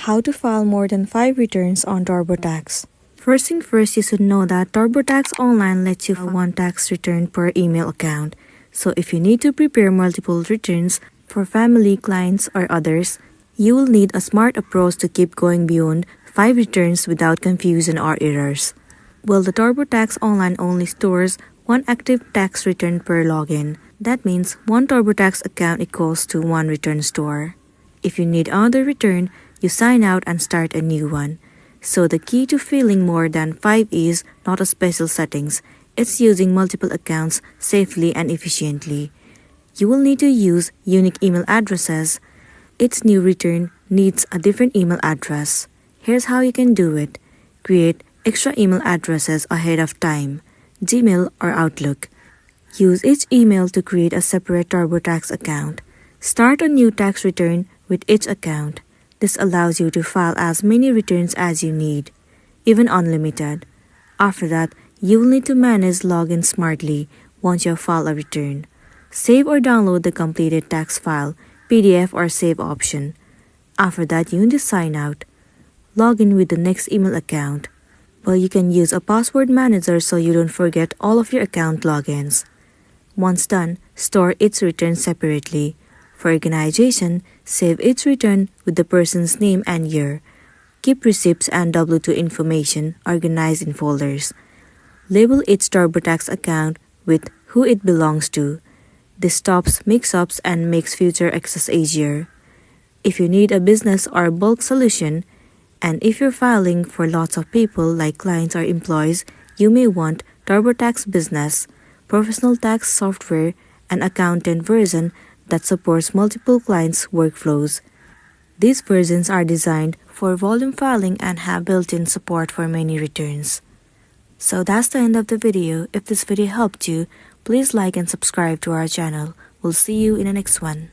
How to file more than 5 returns on TurboTax. First thing first, you should know that TurboTax Online lets you file one tax return per email account. So if you need to prepare multiple returns for family, clients, or others, you will need a smart approach to keep going beyond 5 returns without confusion or errors. Well, the TurboTax Online only stores one active tax return per login. That means one TurboTax account equals to one return store. If you need another return, you sign out and start a new one. So the key to filing more than 5 is not a special settings, it's using multiple accounts safely and efficiently. You will need to use unique email addresses. Each new return needs a different email address. Here's how you can do it. Create extra email addresses ahead of time, Gmail or Outlook. Use each email to create a separate TurboTax account. Start a new tax return with each account. This allows you to file as many returns as you need, even unlimited. After that, you will need to manage login smartly once you file a return. Save or download the completed tax file, PDF or save option. After that, you need to sign out. Log in with the next email account. Well, you can use a password manager so you don't forget all of your account logins. Once done, store each return separately. For organization, save each return with the person's name and year. Keep receipts and W-2 information organized in folders. Label each TurboTax account with who it belongs to. This stops mix-ups and makes future access easier. If you need a business or bulk solution, and if you're filing for lots of people like clients or employees, you may want TurboTax Business, professional tax software, and accountant version that supports multiple clients' workflows. These versions are designed for volume filing and have built-in support for many returns. So that's the end of the video. If this video helped you, please like and subscribe to our channel. We'll see you in the next one.